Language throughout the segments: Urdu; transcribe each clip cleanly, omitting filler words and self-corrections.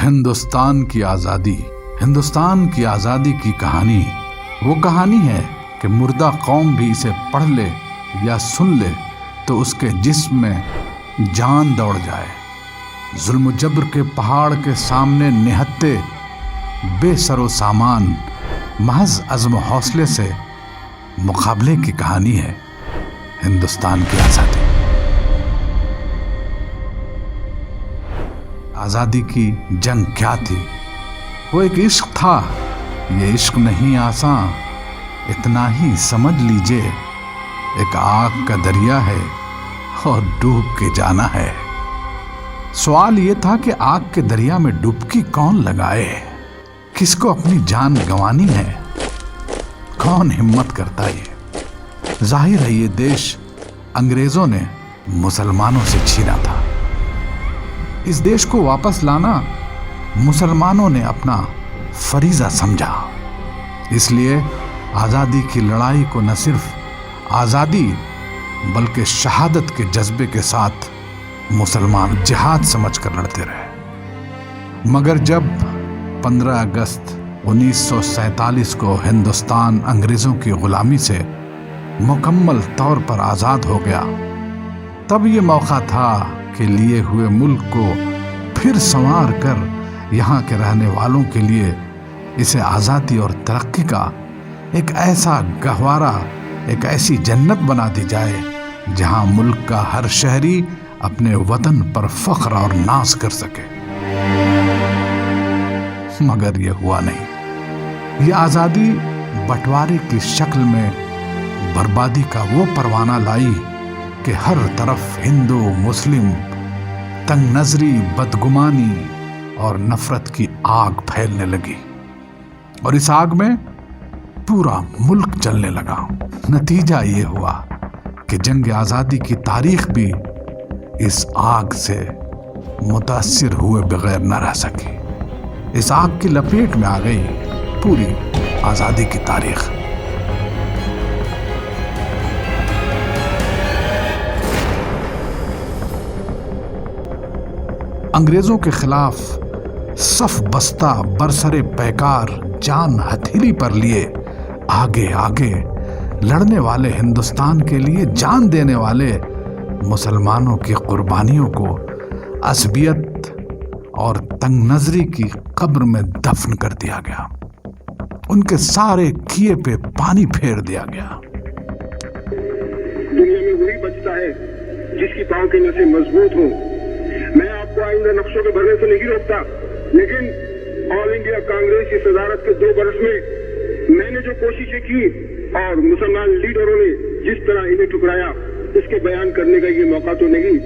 ہندوستان کی آزادی کی کہانی وہ کہانی ہے کہ مردہ قوم بھی اسے پڑھ لے یا سن لے تو اس کے جسم میں جان دوڑ جائے۔ ظلم و جبر کے پہاڑ کے سامنے نہتے بے سر و سامان محض عزم و حوصلے سے مقابلے کی کہانی ہے ہندوستان کی آزادی۔ آزادی کی جنگ کیا تھی؟ وہ ایک عشق تھا۔ یہ عشق نہیں آسان، اتنا ہی سمجھ لیجئے، ایک آگ کا دریا ہے اور ڈوب کے جانا ہے۔ سوال یہ تھا کہ آگ کے دریا میں ڈبکی کون لگائے؟ کس کو اپنی جان گنوانی ہے؟ کون ہمت کرتا ہے؟ ظاہر ہے یہ دیش انگریزوں نے مسلمانوں سے چھینا تھا۔ اس دیش کو واپس لانا مسلمانوں نے اپنا فریضہ سمجھا۔ اس لیے آزادی کی لڑائی کو نہ صرف آزادی بلکہ شہادت کے جذبے کے ساتھ مسلمان جہاد سمجھ کر لڑتے رہے۔ مگر جب 15 اگست 1947 کو ہندوستان انگریزوں کی غلامی سے مکمل طور پر آزاد ہو گیا، تب یہ موقع تھا کہ لیے ہوئے ملک کو پھر سنوار کر یہاں کے رہنے والوں کے لیے اسے آزادی اور ترقی کا ایک ایسا گہوارہ، ایک ایسی جنت بنا دی جائے جہاں ملک کا ہر شہری اپنے وطن پر فخر اور ناز کر سکے۔ مگر یہ ہوا نہیں۔ یہ آزادی بٹوارے کی شکل میں بربادی کا وہ پروانہ لائی کہ ہر طرف ہندو مسلم، تنگ نظری، بدگمانی اور نفرت کی آگ پھیلنے لگی، اور اس آگ میں پورا ملک جلنے لگا۔ نتیجہ یہ ہوا کہ جنگ آزادی کی تاریخ بھی اس آگ سے متاثر ہوئے بغیر نہ رہ سکی۔ اس آگ کی لپیٹ میں آ گئی پوری آزادی کی تاریخ۔ انگریزوں کے خلاف صف بستہ برسر پیکار جان ہتھیلی پر لیے آگے آگے لڑنے والے ہندوستان کے لیے جان دینے والے مسلمانوں کی قربانیوں کو عصبیت اور تنگ نظری کی قبر میں دفن کر دیا گیا۔ ان کے سارے کیے پہ پانی پھیر دیا گیا۔ دنیا میں وہی بچتا ہے جس کی پاؤں کی نسیں مضبوط ہوں۔ میں آپ کو آئندہ نقشوں کے بھرنے سے نہیں روکتا، لیکن آل انڈیا کانگریس کی صدارت کے 2 برس میں میں نے جو کوششیں کی اور مسلمان لیڈروں نے جس طرح انہیں ٹکرایا، اس کے بیان کرنے کا یہ موقع تو نہیں،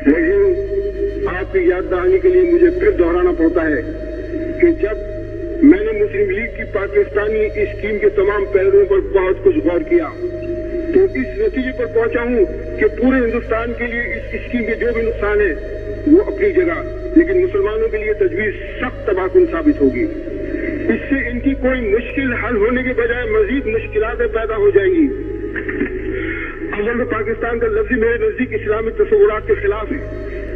لیکن آپ کی یاد دہانی کے لیے مجھے پھر دہرانا پڑتا ہے کہ جب میں نے مسلم لیگ کی پاکستانی اسکیم کے تمام پہلوؤں پر بہت کچھ غور کیا تو اس نتیجے پر پہنچا ہوں کہ پورے ہندوستان کے لیے اس اسکیم کے جو بھی نقصان ہے وہ اپنی جگہ، لیکن مسلمانوں کے لیے تجویز سخت تباہ کن ثابت ہوگی۔ اس سے ان کی کوئی مشکل حل ہونے کے بجائے مزید مشکلات پیدا ہو جائیں گی۔ اول پاکستان کا لفظ میرے نزدیک اسلامی تصورات کے خلاف ہے۔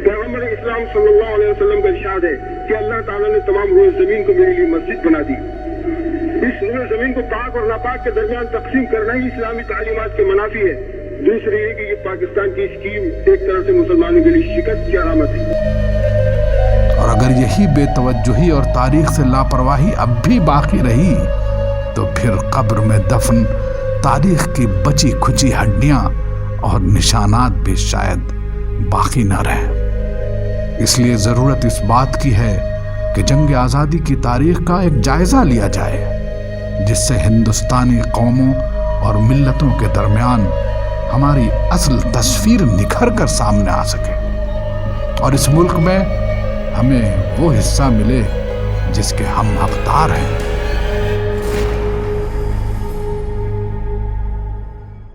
پیغمبر اسلام صلی اللہ علیہ وسلم کا ارشاد ہے کہ اللہ تعالیٰ نے تمام روئے زمین کو میرے لیے مسجد بنا دی۔ اس روئے زمین کو پاک اور ناپاک کے درمیان تقسیم کرنا ہی اسلامی تعلیمات کے منافی ہے۔ دوسری یہ کہ یہ پاکستان کی اسکیم ایک طرح سے مسلمانوں کے لیے شکست کی علامت ہے۔ اور اگر یہی بے توجہی اور تاریخ سے لاپرواہی اب بھی باقی رہی تو پھر قبر میں دفن تاریخ کی بچی کھچی ہڈیاں اور نشانات بھی شاید باقی نہ رہے۔ اس لیے ضرورت اس بات کی ہے کہ جنگ آزادی کی تاریخ کا ایک جائزہ لیا جائے، جس سے ہندوستانی قوموں اور ملتوں کے درمیان ہماری اصل تصویر نکھر کر سامنے آ سکے، اور اس ملک میں ہمیں وہ حصہ ملے جس کے ہم حقدار ہیں۔